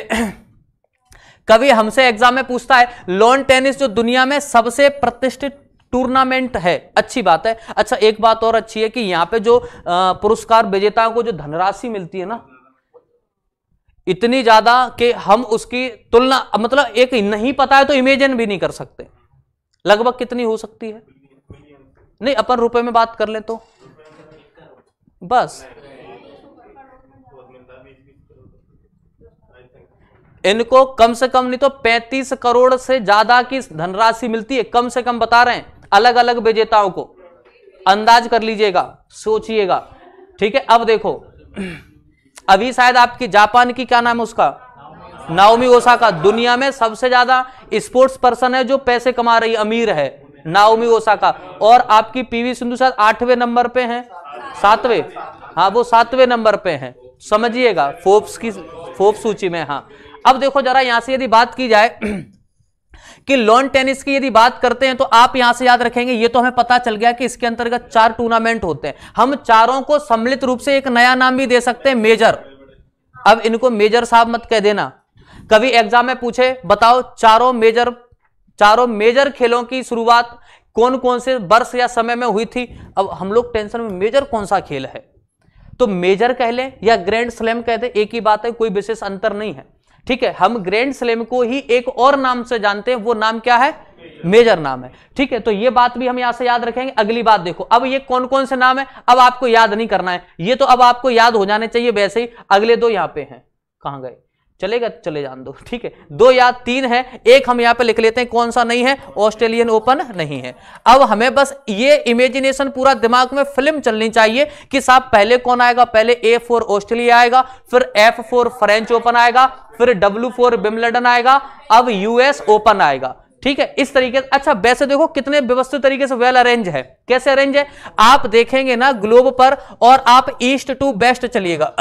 A: कभी हमसे एग्जाम में पूछता है लॉन टेनिस जो दुनिया में सबसे प्रतिष्ठित टूर्नामेंट है, अच्छी बात है। अच्छा, एक बात और अच्छी है कि यहां पे जो पुरस्कार विजेताओं को जो धनराशि मिलती है ना, इतनी ज्यादा कि हम उसकी तुलना, मतलब एक नहीं पता है तो इमेजिन भी नहीं कर सकते। लगभग कितनी हो सकती है, नहीं अपन रुपए में बात कर ले तो बस, इनको कम से कम नहीं तो 35 करोड़ से ज्यादा की धनराशि मिलती है, कम से कम बता रहे हैं, अलग अलग विजेताओं को। अंदाज कर लीजिएगा, सोचिएगा। ठीक है, अब देखो, अभी शायद आपकी जापान की क्या नाम है उसका, नाओमी ओसाका, दुनिया में सबसे ज्यादा स्पोर्ट्स पर्सन है जो पैसे कमा रही, अमीर है, नाओमी ओसाका। और आपकी पीवी सिंधु शायद 8वें नंबर पे हैं, 7वें, हाँ वो 7वें नंबर पे हैं, समझिएगा, फोर्ब्स सूची में। हाँ, अब देखो जरा यहां से यदि बात की जाए कि लॉन टेनिस की यदि बात करते हैं तो आप यहां से याद रखेंगे, ये तो हमें पता चल गया कि इसके अंतर्गत 4 टूर्नामेंट होते हैं। हम चारों को सम्मिलित रूप से एक नया नाम भी दे सकते हैं, मेजर। अब इनको मेजर साहब मत कह देना, कभी एग्जाम में पूछे बताओ चारों मेजर खेलों की शुरुआत कौन कौन से वर्ष या समय में हुई थी। अब हम लोग टेंशन में मेजर कौन सा खेल है, तो मेजर कह लें या ग्रैंड स्लैम कह दें, एक ही बात है, कोई विशेष अंतर नहीं है। ठीक है, हम ग्रैंड स्लैम को ही एक और नाम से जानते हैं, वो नाम क्या है, मेजर नाम है। ठीक है, तो ये बात भी हम यहां से याद रखेंगे। अगली बात देखो, अब ये कौन कौन से नाम है, अब आपको याद नहीं करना है, ये तो अब आपको याद हो जाने चाहिए वैसे ही। अगले 2 यहां पे हैं, कहां गए, चलेगा, चले जान दो। ठीक है, 2 या 3 है, एक हम यहां पे लिख लेते हैं, कौन सा नहीं है, ऑस्ट्रेलियन ओपन नहीं है। अब हमें बस ये इमेजिनेशन पूरा दिमाग में फिल्म चलनी चाहिए कि साहब पहले कौन आएगा, पहले A फॉर ऑस्ट्रेलिया आएगा, फिर F फॉर फ्रेंच ओपन आएगा, फिर W फॉर विंबलडन आएगा, अब US ओपन आएगा। ठीक है, इस तरीके से। अच्छा, वैसे देखो कितने व्यवस्थित तरीके से वेल अरेंज है। कैसे अरेंज है, आप देखेंगे ना ग्लोब पर, और आप ईस्ट टू वेस्ट चलिएगा।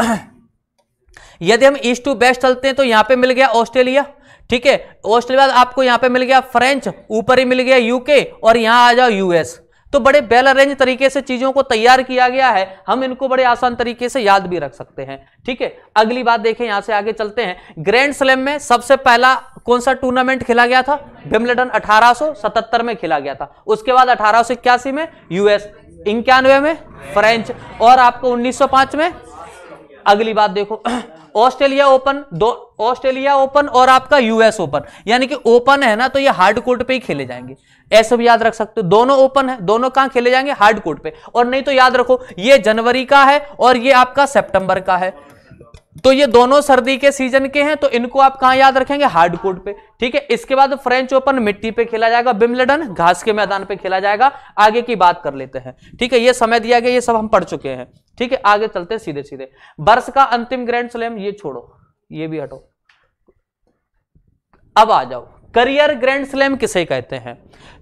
A: यदि हम ईस्ट टू वेस्ट चलते हैं तो यहां पे मिल गया ऑस्ट्रेलिया, ठीक है, ऑस्ट्रेलिया आपको यहां पे मिल गया फ्रेंच, ऊपर ही मिल गया यूके, और यहां आ जाओ यूएस। तो बड़े वेल अरेंज तरीके से चीजों को तैयार किया गया है, हम इनको बड़े आसान तरीके से याद भी रख सकते हैं। ठीक है, अगली बात देखें, यहां से आगे चलते हैं। ग्रैंड स्लैम में सबसे पहला कौन सा टूर्नामेंट खेला गया था? विंबलडन 1877 में खेला गया था। उसके बाद 1881 में यूएस, 91 में फ्रेंच, और आपको 1905 में अगली बात देखो ऑस्ट्रेलिया ओपन और आपका यूएस ओपन, यानी कि ओपन है ना तो ये हार्ड कोर्ट पे ही खेले जाएंगे, ऐसे भी याद रख सकते हो। दोनों ओपन है, दोनों कहां खेले जाएंगे? हार्ड कोर्ट पे। और नहीं तो याद रखो ये जनवरी का है और ये आपका सितंबर का है, तो ये दोनों सर्दी के सीजन के हैं, तो इनको आप कहां याद रखेंगे? हार्ड कोर्ट पे। ठीक है, इसके बाद फ्रेंच ओपन मिट्टी पे खेला जाएगा, विंबलडन घास के मैदान पे खेला जाएगा। आगे की बात कर लेते हैं। ठीक है, ये समय दिया गया, ये सब हम पढ़ चुके हैं। ठीक है, आगे चलते हैं सीधे सीधे। वर्ष का अंतिम ग्रैंड स्लैम, ये छोड़ो, ये भी हटो, अब आ जाओ। करियर ग्रैंड स्लैम किसे कहते हैं?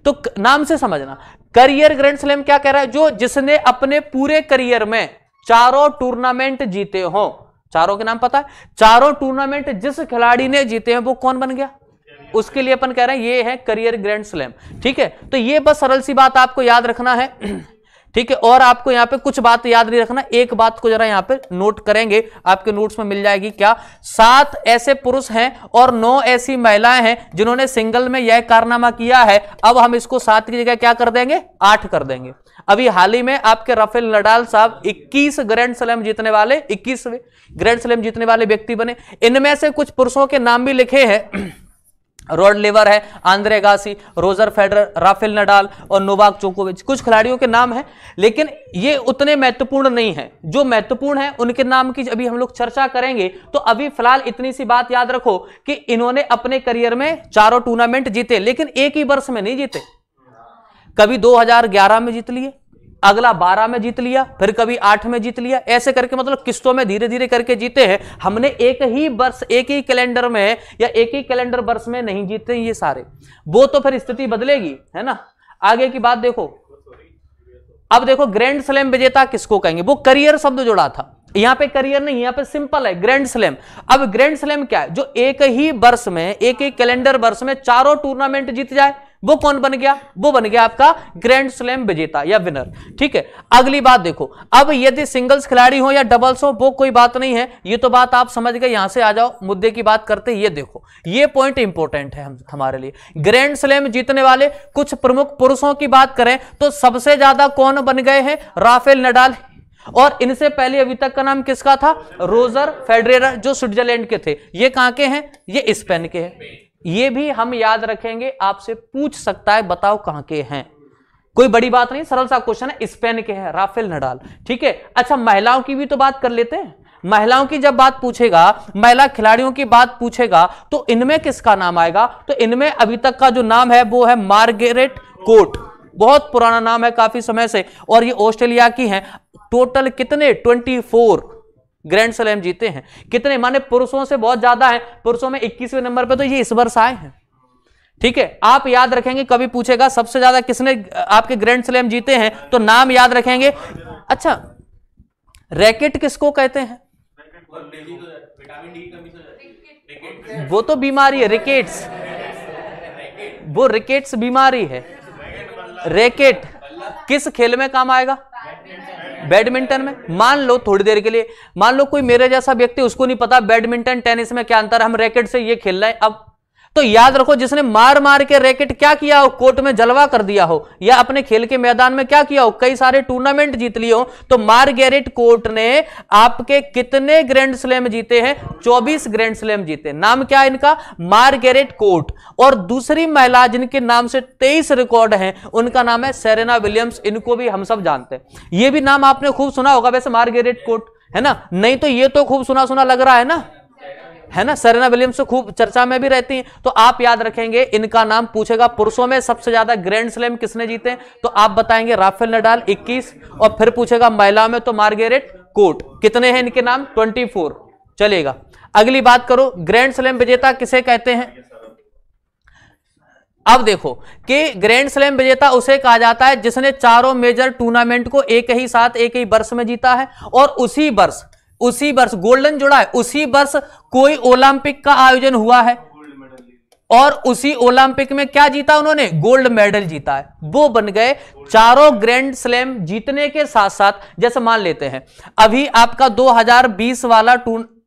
A: तो नाम से समझना, करियर ग्रैंड स्लैम क्या कह रहा है? जो जिसने अपने पूरे करियर में चारों टूर्नामेंट जीते हो। चारों के नाम पता है? चारों टूर्नामेंट जिस खिलाड़ी ने जीते हैं वो कौन बन गया? उसके लिए अपन कह रहे हैं ये है करियर ग्रैंड स्लैम। ठीक है, तो ये बस सरल सी बात आपको याद रखना है। ठीक है, और आपको यहां पे कुछ बात याद नहीं रखना, एक बात को जरा यहां पे नोट करेंगे, आपके नोट्स में मिल जाएगी। क्या? 7 ऐसे पुरुष हैं और 9 ऐसी महिलाएं हैं जिन्होंने सिंगल में यह कारनामा किया है। अब हम इसको 7 की जगह क्या कर देंगे? 8 कर देंगे। अभी हाल ही में आपके राफेल नडाल साहब 21 ग्रैंड स्लैम जीतने वाले, 21वें ग्रैंड स्लैम जीतने वाले व्यक्ति बने। इनमें से कुछ पुरुषों के नाम भी लिखे हैं, रॉड लेवर है, Andre Agassi, Roger Federer, Rafael Nadal और नोवाक जोकोविच, कुछ खिलाड़ियों के नाम हैं, लेकिन ये उतने महत्वपूर्ण नहीं है। जो महत्वपूर्ण है उनके नाम की अभी हम लोग चर्चा करेंगे। तो अभी फिलहाल इतनी सी बात याद रखो कि इन्होंने अपने करियर में चारों टूर्नामेंट जीते, लेकिन एक ही वर्ष में नहीं जीते। कभी 2011 में जीत लिए, अगला 12 में जीत लिया, फिर कभी 8 में जीत लिया, ऐसे करके मतलब किस्तों में धीरे धीरे करके जीते हैं। हमने एक ही वर्ष, एक ही कैलेंडर में या एक ही कैलेंडर वर्ष में नहीं जीते ये सारे, वो तो फिर स्थिति बदलेगी, है ना। आगे की बात देखो, अब देखो ग्रैंड स्लैम विजेता किसको कहेंगे? वो करियर शब्द जोड़ा था, यहां पे करियर नहीं, यहां पे सिंपल है ग्रैंड स्लैम। अब ग्रैंड स्लैम क्या है? जो एक ही वर्ष में, एक ही कैलेंडर वर्ष में चारों टूर्नामेंट जीत जाए, वो कौन बन गया? वो बन गया आपका ग्रैंड स्लैम विजेता या विनर। ठीक है, अगली बात देखो, अब यदि सिंगल्स खिलाड़ी हो या डबल्स हो वो कोई बात नहीं है, ये तो बात आप समझ गए। यहां से आ जाओ, मुद्दे की बात करते हैं। ये देखो, ये पॉइंट इंपॉर्टेंट है हमारे लिए। ग्रैंड स्लैम जीतने वाले कुछ प्रमुख पुरुषों की बात करें तो सबसे ज्यादा कौन बन गए हैं? राफेल नडाल, और इनसे पहले अभी तक का नाम किसका था? रोजर फेडरर, जो स्विट्जरलैंड के थे। ये कहां के हैं? ये स्पेन के हैं। ये भी हम याद रखेंगे, आपसे पूछ सकता है बताओ कहां के हैं, कोई बड़ी बात नहीं, सरल सा क्वेश्चन है। स्पेन के हैं राफेल नडाल। ठीक है, अच्छा महिलाओं की भी तो बात कर लेते हैं। महिलाओं की जब बात पूछेगा, महिला खिलाड़ियों की बात पूछेगा, तो इनमें किसका नाम आएगा? तो इनमें अभी तक का जो नाम है वो है मार्गरेट कोर्ट, बहुत पुराना नाम है काफी समय से, और ये ऑस्ट्रेलिया की हैं। टोटल कितने? 24 ग्रैंड स्लैम जीते हैं। कितने माने पुरुषों से बहुत ज्यादा है, पुरुषों में 21वें नंबर पे तो ये इस वर्ष आए हैं। ठीक है, आप याद रखेंगे, कभी पूछेगा सबसे ज्यादा किसने आपके ग्रैंड स्लैम जीते हैं, तो नाम याद रखेंगे। अच्छा, रैकेट किसको कहते हैं? वो तो बीमारी है, रिकेट्स, वो रिकेट्स बीमारी है। रैकेट किस खेल में काम आएगा? बैडमिंटन में। मान लो थोड़ी देर के लिए, मान लो कोई मेरे जैसा व्यक्ति, उसको नहीं पता बैडमिंटन टेनिस में क्या अंतर है, हम रैकेट से ये खेल रहे हैं। अब तो याद रखो, जिसने मार मार के रैकेट क्या किया हो? कोर्ट में जलवा कर दिया हो, या अपने खेल के मैदान में क्या किया हो? कई सारे टूर्नामेंट जीत लिए हो। तो मार्गरेट कोर्ट ने आपके कितने ग्रैंड स्लैम जीते हैं? 24 ग्रैंड स्लैम जीते। नाम क्या है इनका? Margaret court. और दूसरी महिला जिनके नाम से 23 रिकॉर्ड हैं, उनका नाम है सेरेना विलियम्स। इनको भी हम सब जानते हैं, ये भी नाम आपने खूब सुना होगा वैसे, मार्गरेट कोर्ट, है ना। नहीं तो ये तो खूब सुना सुना लग रहा है ना, है ना। सेरेना विलियम्स तो खूब चर्चा में भी रहती हैं। तो आप याद रखेंगे, इनका नाम पूछेगा पुरुषों में सबसे ज्यादा ग्रैंड स्लैम किसने जीते, तो आप बताएंगे राफेल नडाल 21, और फिर पूछेगा महिला में तो मार्गरेट कोर्ट। कितने हैं इनके नाम? 24। चलेगा, अगली बात करो, ग्रैंड स्लैम विजेता किसे कहते हैं? अब देखो कि ग्रैंड स्लैम विजेता उसे कहा जाता है जिसने चारों मेजर टूर्नामेंट को एक ही साथ एक ही वर्ष में जीता है, और उसी वर्ष गोल्डन जुड़ा है, उसी वर्ष कोई ओलंपिक का आयोजन हुआ है, और उसी ओलंपिक में क्या जीता उन्होंने, गोल्ड मेडल जीता है। वो बन गए चारों ग्रैंड स्लैम जीतने के साथ साथ, जैसे मान लेते हैं अभी आपका 2020 वाला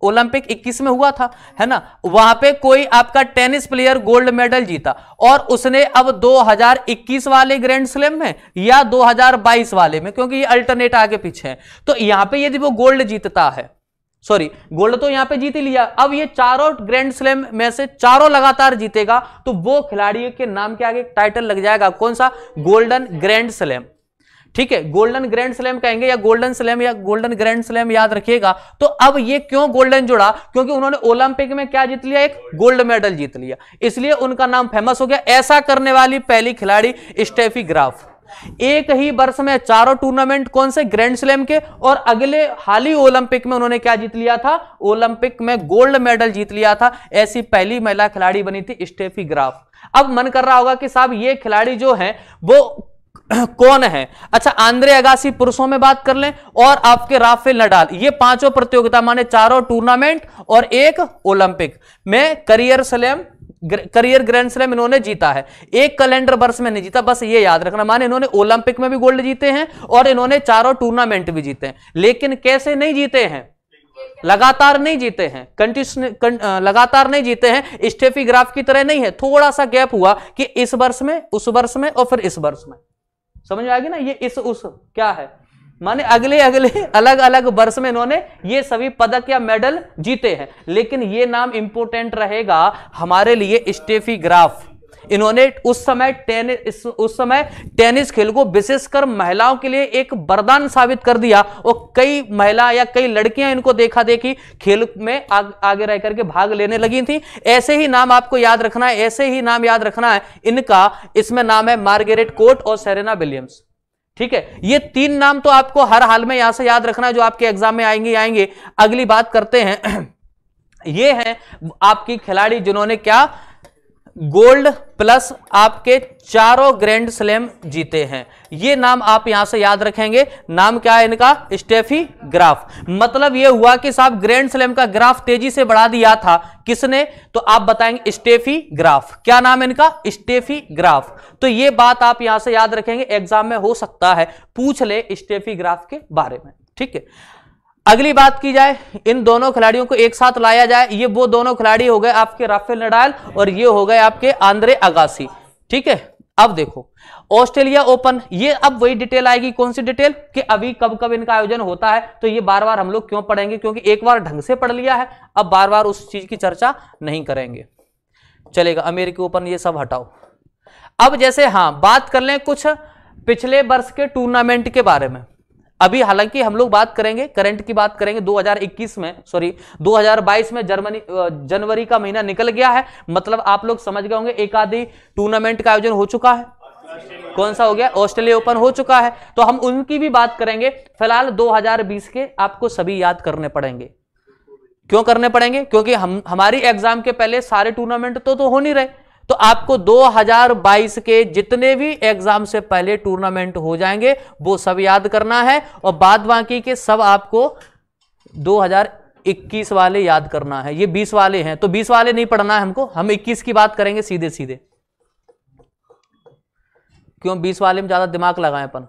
A: ओलंपिक 21 में हुआ था, है ना, वहां पे कोई आपका टेनिस प्लेयर गोल्ड मेडल जीता और उसने अब 2021 वाले ग्रैंड स्लैम में या 2022 वाले में, क्योंकि ये अल्टरनेट आगे पीछे है, तो यहां पे यदि वो गोल्ड जीतता है, सॉरी गोल्ड तो यहां पे जीत ही लिया, अब ये चारों ग्रैंड स्लैम में से चारों लगातार जीतेगा तो वो खिलाड़ी के नाम के आगे टाइटल लग जाएगा, कौन सा, गोल्डन ग्रैंड स्लैम। ठीक है, गोल्डन ग्रैंड स्लैम कहेंगे या गोल्डन स्लैम या गोल्डन ग्रैंड स्लैम याद रखिएगा। तो अब ये क्यों गोल्डन जुड़ा, क्योंकि उन्होंने ओलंपिक में क्या जीत लिया, एक गोल्ड मेडल जीत लिया, इसलिए उनका नाम फेमस हो गया। ऐसा करने वाली पहली खिलाड़ी स्टेफी ग्राफ। एक ही वर्ष में चारों टूर्नामेंट कौन से, ग्रैंड स्लैम के, और अगले हाल ही ओलंपिक में उन्होंने क्या जीत लिया था, ओलंपिक में गोल्ड मेडल जीत लिया था। ऐसी पहली महिला खिलाड़ी बनी थी स्टेफी ग्राफ। अब मन कर रहा होगा कि साहब ये खिलाड़ी जो है वो कौन है। अच्छा, आंद्रे अगासी पुरुषों में बात कर लें और आपके राफेल नडाल, ये पांचों प्रतियोगिता माने चारों टूर्नामेंट और एक ओलंपिक में करियर ग्रैंड स्लैम इन्होंने जीता है। एक कैलेंडर वर्ष में नहीं जीता, बस ये याद रखना, माने इन्होंने ओलंपिक में भी गोल्ड जीते हैं और इन्होंने चारों टूर्नामेंट भी जीते हैं। लेकिन कैसे नहीं जीते हैं, लगातार नहीं जीते हैं, लगातार नहीं जीते हैं। स्टेफी ग्राफ की तरह नहीं है, थोड़ा सा गैप हुआ कि इस वर्ष में, उस वर्ष में और फिर इस वर्ष में, समझ में आ गई ना, ये इस उस क्या है, माने अगले अलग अलग वर्ष में इन्होंने ये सभी पदक या मेडल जीते हैं। लेकिन ये नाम इंपोर्टेंट रहेगा हमारे लिए, स्टेफी ग्राफ। इन्होंने उस समय टेनिस खेल को विशेषकर महिलाओं के लिए एक वरदान साबित कर दिया और कई महिला या कई लड़कियां इनको देखा देखी खेल में आगे रह करके भाग लेने लगी थी। ऐसे ही नाम आपको याद रखना है, ऐसे ही नाम याद रखना है इनका। इसमें नाम है मार्गरेट कोर्ट और सेरेना विलियम्स। ठीक है, ये तीन नाम तो आपको हर हाल में यहां से याद रखना है, जो आपके एग्जाम में आएंगे। अगली बात करते हैं, ये है आपकी खिलाड़ी जिन्होंने क्या, गोल्ड प्लस आपके चारों ग्रैंड स्लैम जीते हैं। ये नाम आप यहां से याद रखेंगे। नाम क्या है इनका, स्टेफी ग्राफ। मतलब ये हुआ कि साहब ग्रैंड स्लैम का ग्राफ तेजी से बढ़ा दिया था किसने, तो आप बताएंगे स्टेफी ग्राफ। क्या नाम है इनका, स्टेफी ग्राफ। तो ये बात आप यहां से याद रखेंगे, एग्जाम में हो सकता है पूछ ले स्टेफी ग्राफ के बारे में। ठीक है, अगली बात की जाए, इन दोनों खिलाड़ियों को एक साथ लाया जाए, ये वो दोनों खिलाड़ी हो गए आपके राफेल नडाल और ये हो गए आपके आंद्रे अगासी। ठीक है, अब देखो ऑस्ट्रेलिया ओपन, ये अब वही डिटेल आएगी, कौन सी डिटेल, कि अभी कब कब इनका आयोजन होता है। तो ये बार बार हम लोग क्यों पढ़ेंगे, क्योंकि एक बार ढंग से पढ़ लिया है, अब बार बार उस चीज की चर्चा नहीं करेंगे, चलेगा। अमेरिकी ओपन ये सब हटाओ। अब जैसे हाँ बात कर लें कुछ पिछले वर्ष के टूर्नामेंट के बारे में। अभी हालांकि हम लोग बात करेंगे, करंट की बात करेंगे, 2022 में जनवरी का महीना निकल गया है, मतलब आप लोग समझ गए होंगे एक आधी टूर्नामेंट का आयोजन हो चुका है। कौन सा हो गया, ऑस्ट्रेलिया ओपन हो चुका है, तो हम उनकी भी बात करेंगे। फिलहाल 2020 के आपको सभी याद करने पड़ेंगे। क्यों करने पड़ेंगे, क्योंकि हमारी एग्जाम के पहले सारे टूर्नामेंट तो हो नहीं रहे, तो आपको 2022 के जितने भी एग्जाम से पहले टूर्नामेंट हो जाएंगे वो सब याद करना है, और बाद बाकी के सब आपको 2021 वाले याद करना है। ये 20 वाले हैं तो 20 वाले नहीं पढ़ना है हमको, हम 21 की बात करेंगे सीधे सीधे। क्यों 20 वाले में ज्यादा दिमाग लगाएं अपन,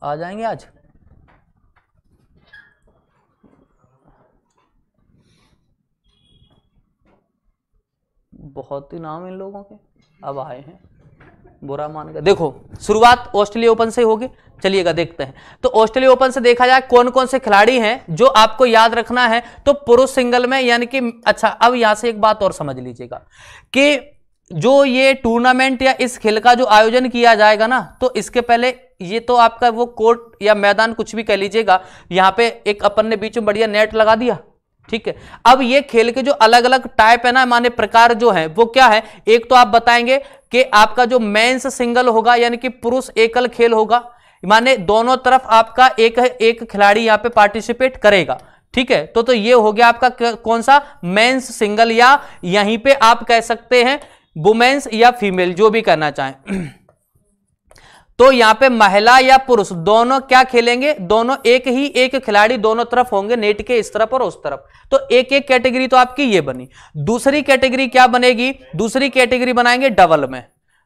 A: आ जाएंगे आज। बहुत ही नाम इन लोगों के अब आए हैं, बुरा मान कर। देखो शुरुआत ऑस्ट्रेलिया ओपन से होगी, चलिएगा देखते हैं। तो ऑस्ट्रेलिया ओपन से देखा जाए कौन कौन से खिलाड़ी हैं जो आपको याद रखना है। तो पुरुष सिंगल में यानी कि, अच्छा अब यहां से एक बात और समझ लीजिएगा कि जो ये टूर्नामेंट या इस खेल का जो आयोजन किया जाएगा ना, तो इसके पहले ये तो आपका वो कोर्ट या मैदान कुछ भी कह लीजिएगा, यहां पे एक अपन ने बीच में बढ़िया नेट लगा दिया। ठीक है, अब ये खेल के जो अलग अलग टाइप है ना, माने प्रकार जो है वो क्या है। एक तो आप बताएंगे कि आपका जो मेंस सिंगल होगा यानी कि पुरुष एकल खेल होगा, माने दोनों तरफ आपका एक खिलाड़ी यहां पे पार्टिसिपेट करेगा। ठीक है, तो ये हो गया आपका कौन सा, मेंस सिंगल, या यहीं पे आप कह सकते हैं वुमेन्स या फीमेल, जो भी करना चाहें। तो यहां पे महिला या पुरुष दोनों क्या खेलेंगे, दोनों एक खिलाड़ी दोनों तरफ होंगे, नेट के इस तरफ और उस तरफ। तो एक एक कैटेगरी तो आपकी ये बनी। दूसरी कैटेगरी क्या बनेगी, दूसरी कैटेगरी बनाएंगे डबल में।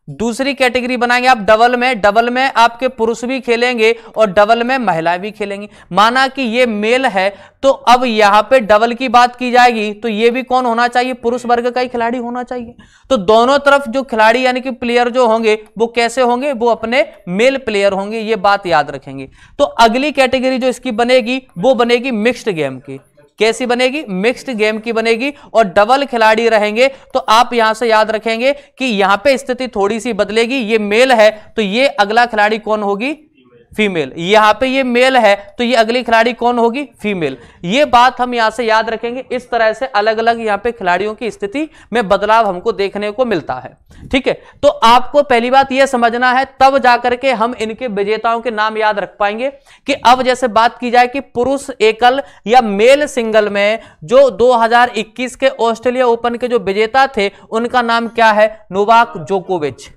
A: दूसरी कैटेगरी बनाएंगे आप डबल में। डबल में आपके पुरुष भी खेलेंगे और डबल में महिलाएं भी खेलेंगी। माना कि ये मेल है, तो अब यहां पे डबल की बात की जाएगी तो ये भी कौन होना चाहिए, पुरुष वर्ग का ही खिलाड़ी होना चाहिए। तो दोनों तरफ जो खिलाड़ी यानी कि प्लेयर जो होंगे वो कैसे होंगे, वो अपने मेल प्लेयर होंगे, ये बात याद रखेंगे। तो अगली कैटेगरी जो इसकी बनेगी वो बनेगी मिक्स्ड गेम की। कैसी बनेगी, मिक्स्ड गेम की बनेगी और डबल खिलाड़ी रहेंगे। तो आप यहां से याद रखेंगे कि यहां पे स्थिति थोड़ी सी बदलेगी। ये मेल है तो ये अगला खिलाड़ी कौन होगी, फीमेल। यहां पे ये मेल है तो ये अगली खिलाड़ी कौन होगी, फीमेल। ये बात हम यहां से याद रखेंगे। इस तरह से अलग अलग यहां पे खिलाड़ियों की स्थिति में बदलाव हमको देखने को मिलता है। ठीक है, तो आपको पहली बात यह समझना है, तब जाकर के हम इनके विजेताओं के नाम याद रख पाएंगे। कि अब जैसे बात की जाए कि पुरुष एकल या मेल सिंगल में जो 2021 के ऑस्ट्रेलिया ओपन के जो विजेता थे उनका नाम क्या है, नोवाक जोकोविच।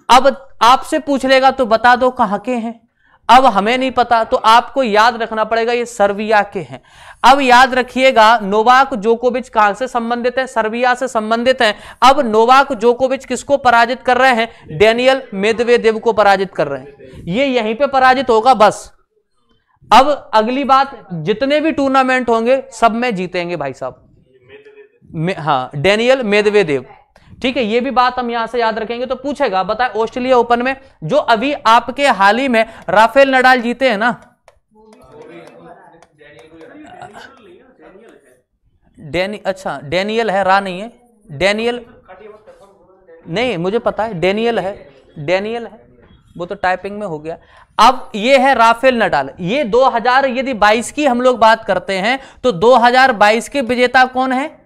A: अब आपसे पूछ लेगा तो बता दो कहां के हैं। अब हमें नहीं पता तो आपको याद रखना पड़ेगा ये सर्बिया के हैं। अब याद रखिएगा नोवाक जोकोविच कहां से संबंधित है, सर्बिया से संबंधित हैं। अब नोवाक जोकोविच किसको पराजित कर रहे हैं, डेनियल मेदवेदेव को पराजित कर रहे हैं। ये यहीं पे पराजित होगा बस। अब अगली बात, जितने भी टूर्नामेंट होंगे सब में जीतेंगे भाई साहब। हाँ, डेनियल मेदवेदेव। ठीक है, ये भी बात हम यहां से याद रखेंगे। तो पूछेगा बताए ऑस्ट्रेलिया ओपन में जो अभी आपके हाल ही में राफेल नडाल जीते हैं ना, अच्छा डेनियल है, रा नहीं है, डेनियल नहीं, मुझे पता है डेनियल है, डेनियल है, वो तो टाइपिंग में हो गया। अब ये है राफेल नडाल। ये 2022 की हम लोग बात करते हैं तो 2022 के विजेता कौन है,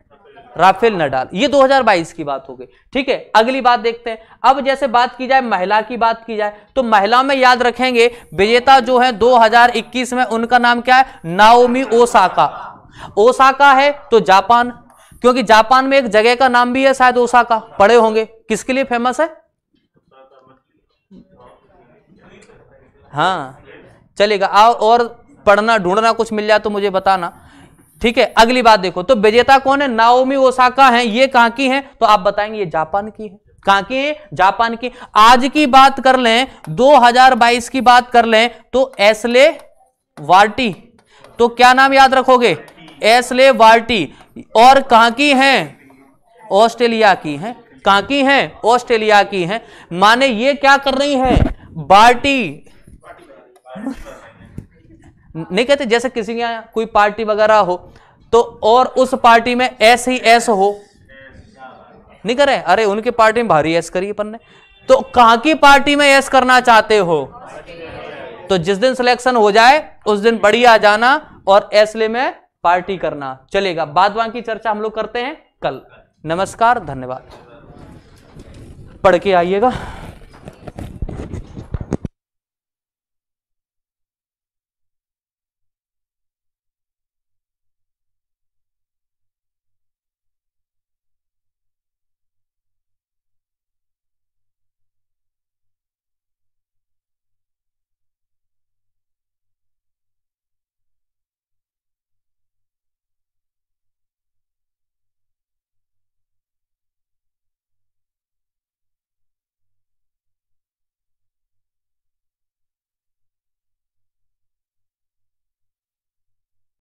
A: राफेल नडाल। ये 2022 की बात हो गई। ठीक है, अगली बात देखते हैं। अब जैसे बात की जाए महिला की बात की जाए तो महिला में याद रखेंगे विजेता जो है 2021 में उनका नाम क्या है, नाओमी ओसाका। ओसाका है तो जापान, क्योंकि जापान में एक जगह का नाम भी है शायद ओसाका, पढ़े होंगे। किसके लिए फेमस है, हाँ चलेगा, आओ और पढ़ना ढूंढना कुछ मिल जाए तो मुझे बताना। ठीक है, अगली बात देखो तो विजेता कौन है, नाओमी ओसाका हैं। ये कहां की हैं तो आप बताएंगे ये जापान की है। कहां की है, जापान की। आज की बात कर लें, 2022 की बात कर लें तो एस्ले वार्टी, तो क्या नाम याद रखोगे, एस्ले वार्टी। और कहां की हैं, ऑस्ट्रेलिया की हैं। कहां की हैं, ऑस्ट्रेलिया की हैं। माने ये क्या कर रही हैं, बार्टी नहीं कहते, जैसे किसी के यहाँ कोई पार्टी वगैरह हो तो और उस पार्टी में ऐस ही ऐस हो, नहीं करे, अरे उनकी पार्टी में भारी ऐस करी अपन ने, तो कहां की पार्टी में ऐस करना चाहते हो, तो जिस दिन सिलेक्शन हो जाए उस दिन बढ़िया जाना और एसले में पार्टी करना, चलेगा। बाद बाकी की चर्चा हम लोग करते हैं कल। नमस्कार, धन्यवाद। पढ़ के आइएगा।